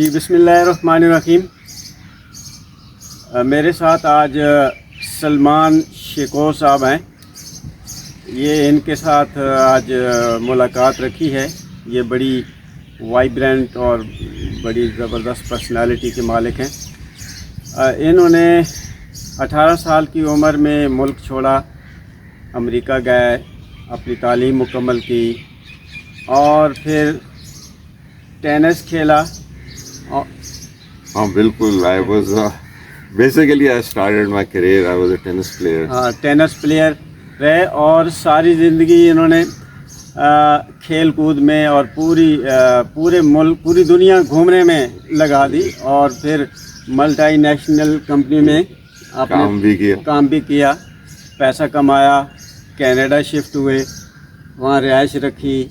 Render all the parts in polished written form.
بسم اللہ الرحمن الرحیم. میرے ساتھ آج سلمان شیخو صاحب ہیں. یہ ان کے ساتھ آج ملاقات رکھی ہے. یہ بڑی وائبرنٹ اور بڑی زبردست پرسنالٹی کے مالک ہیں. انہوں نے 18 سال کی عمر میں ملک چھوڑا, امریکہ گئے, اپنی تعلیم مکمل کی اور پھر ٹینس کھیلا. ہاں بالکل. I was basically I started my career. I was a tennis player. ہاں, ٹینس پلیئر رہے اور ساری زندگی انہوں نے کھیل کود میں اور پورے ملک پوری دنیا گھومنے میں لگا دی. اور پھر ملٹی نیشنل کمپنی میں کام بھی کیا, پیسہ کمایا, کینیڈا شفٹ ہوئے, وہاں رہائش رکھی,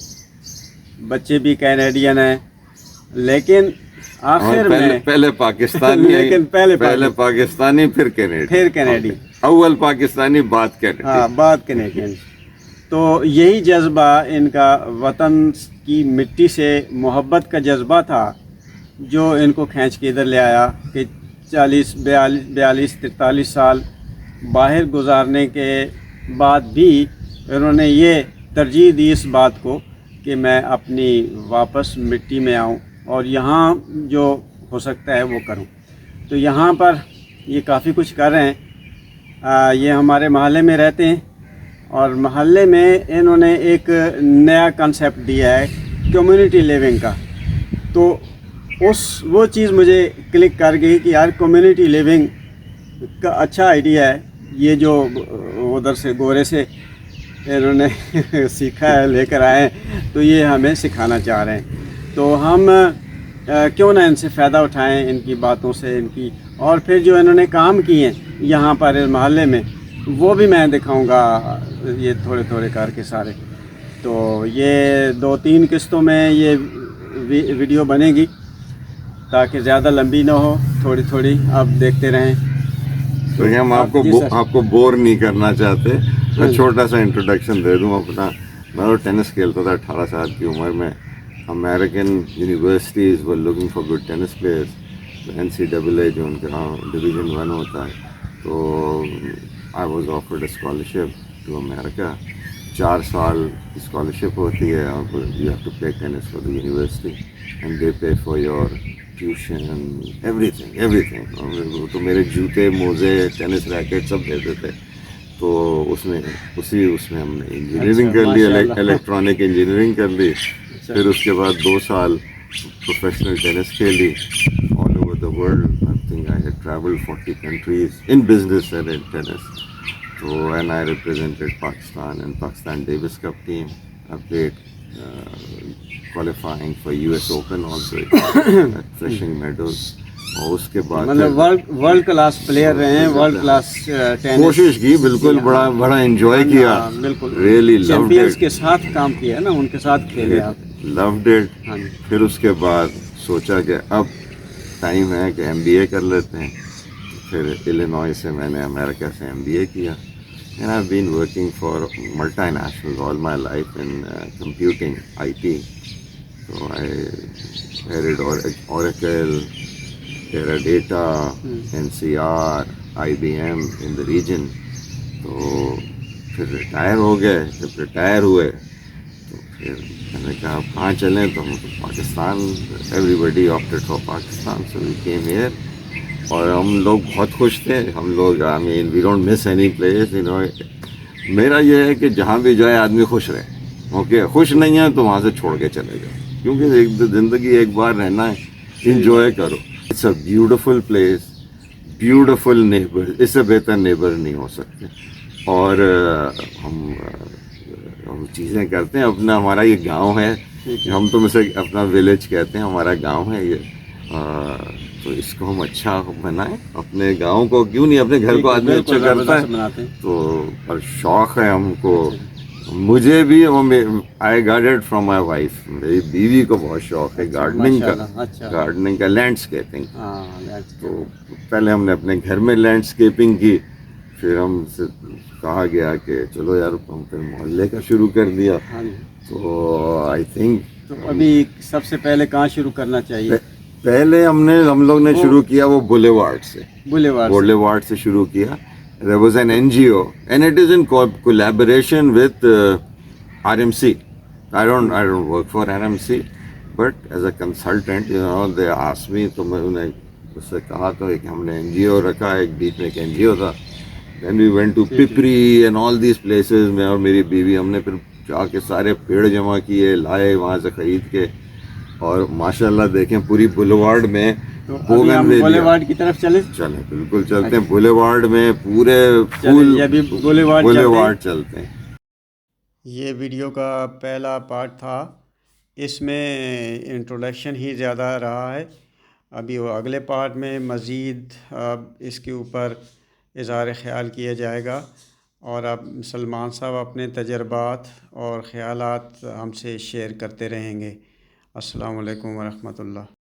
بچے بھی کینیڈین ہیں. لیکن آخر میں پہلے پاکستانی, لیکن پہلے پاکستانی پھر کینیڈی, اول پاکستانی بعد کینیڈی. ہاں, بعد کینیڈین. تو یہی جذبہ ان کا وطن کی مٹی سے محبت کا جذبہ تھا جو ان کو کھینچ کے ادھر لے آیا کہ 43 سال باہر گزارنے کے بعد بھی انہوں نے یہ ترجیح دی اس بات کو کہ میں اپنی واپس مٹی میں آؤں اور یہاں جو ہو سکتا ہے وہ کروں. تو یہاں پر یہ کافی کچھ کر رہے ہیں. یہ ہمارے محلے میں رہتے ہیں اور محلے میں انہوں نے ایک نیا کنسیپٹ دیا ہے کمیونٹی لیونگ کا. تو وہ چیز مجھے کلک کر گئی کہ یار کمیونٹی لیونگ کا اچھا آئیڈیا ہے. یہ جو ادھر سے گورے سے انہوں نے سیکھا ہے, لے کر آئے ہیں, تو یہ ہمیں سکھانا چاہ رہے ہیں. تو ہم کیوں نہ ان سے فائدہ اٹھائیں, ان کی باتوں سے, ان کی. اور پھر جو انہوں نے کام کیے ہیں یہاں پر محلے میں وہ بھی میں دکھاؤں گا, یہ تھوڑے تھوڑے کر کے سارے. تو یہ 2-3 قسطوں میں یہ ویڈیو بنے گی تاکہ زیادہ لمبی نہ ہو, تھوڑی تھوڑی آپ دیکھتے رہیں. تو ہم آپ کو بور نہیں کرنا چاہتے. میں چھوٹا سا انٹروڈکشن دے دوں اپنا. میں ٹینس کھیلتا تھا 18 سال کی عمر میں. American universities were looking for good tennis players. NCAA جو ان کے یہاں ڈویژن 1 ہوتا ہے, تو I was offered a scholarship to America. 4 سال کی اسکالرشپ ہوتی ہے اور you have to play tennis for the university and they pay for your tuition and everything. تو میرے جوتے, موزے, ٹینس ریکٹ سب دیتے تھے. تو اس میں ہم نے انجینئرنگ کر لی, الیکٹرانک انجینئرنگ کر لی. پھر اس کے بعد 2 سال پروفیشنل ٹینس کھیلی all over the world. I think I had travelled 40 countries in business and in tennis. تو and I represented Pakistan and Pakistan Davis Cup team. I played qualifying for US Open also, fishing medals. اور اس کے بعد مطلب world class player رہے ہیں, world class tennis. کوشش کی, بالکل بڑا انجوائے کیا, بالکل ریئلی لوڈ چیمپئنز کے ساتھ کام کیا نا, ان کے ساتھ کھیلے آپ. Load it. پھر اس کے بعد سوچا کہ اب ٹائم ہے کہ MBA کر لیتے ہیں. پھر الینوائے سے میں نے امریکہ سے MBA کیا. And I've been working for multinationals all my life in computing, IT. So I headed Oracle, دیتا, NCR, IBM in the region. تو پھر ریٹائر ہو گئے. جب ریٹائر ہوئے تو پھر میں نے کہا کہاں چلیں, تو Pakistan. Everybody opted for Pakistan, so we came here. اور ہم لوگ بہت خوش تھے. ہم لوگ I mean we don't miss any place, you know. میرا یہ ہے کہ جہاں بھی جائے آدمی خوش رہے. اوکے, خوش نہیں ہے تو وہاں سے چھوڑ کے چلے جاؤ, کیونکہ زندگی ایک بار رہنا ہے. انجوائے کرو. It's a beautiful place, beautiful neighbour. اس سے بہتر نیبر نہیں ہو سکتے. اور ہم چیزیں کرتے ہیں اپنا. ہمارا یہ گاؤں ہے, ہم تو اسے اپنا ولیج کہتے ہیں, ہمارا گاؤں ہے یہ. تو اس کو ہم اچھا بنائیں. اپنے گاؤں کو کیوں نہیں, اپنے گھر کو آدمی اچھا کرتا ہے. تو اور شوق ہے ہم کو. مجھے بھی I got it from my wife. میری بیوی کو بہت شوق ہے گارڈننگ کا, لینڈسکیپنگ. تو پہلے ہم نے اپنے گھر میں لینڈسکیپنگ کی, پھر ہم سے کہا گیا کہ چلو یار ہم پھر محلے کا شروع کر دیا. تو آئی تھنک تو ابھی سب سے پہلے کہاں شروع کرنا چاہیے؟ پہلے ہم لوگ نے شروع کیا وہ بولیوارڈ سے، بولیوارڈ سے شروع کیا. There was an NGO and it is in collaboration with RMC. I don't work for RMC, but as a consultant, they asked me, تو میں انہیں اس سے کہا تو کہ ہم نے NGO رکھا ہے، ایک بیچ میں ایک NGO تھا. Then we went to Pipri and all these places. میں اور میری بیوی ہم نے پھر جا کے سارے پیڑ جمع کیے، لائے وہاں سے خرید کے، اور ماشاء اللہ دیکھیں پوری بولیوارڈ میں بولیوارڈ کی طرف چلیں بالکل چلتے ہیں. بولیوارڈ میں پورے بولیوارڈ چلتے ہیں. یہ ویڈیو کا پہلا پارٹ تھا، اس میں انٹروڈکشن ہی زیادہ رہا ہے. ابھی وہ اگلے پارٹ میں مزید اس کے اوپر اظہار خیال کیا جائے گا، اور اب سلمان صاحب اپنے تجربات اور خیالات ہم سے شیئر کرتے رہیں گے. السلام علیکم ورحمۃ اللہ.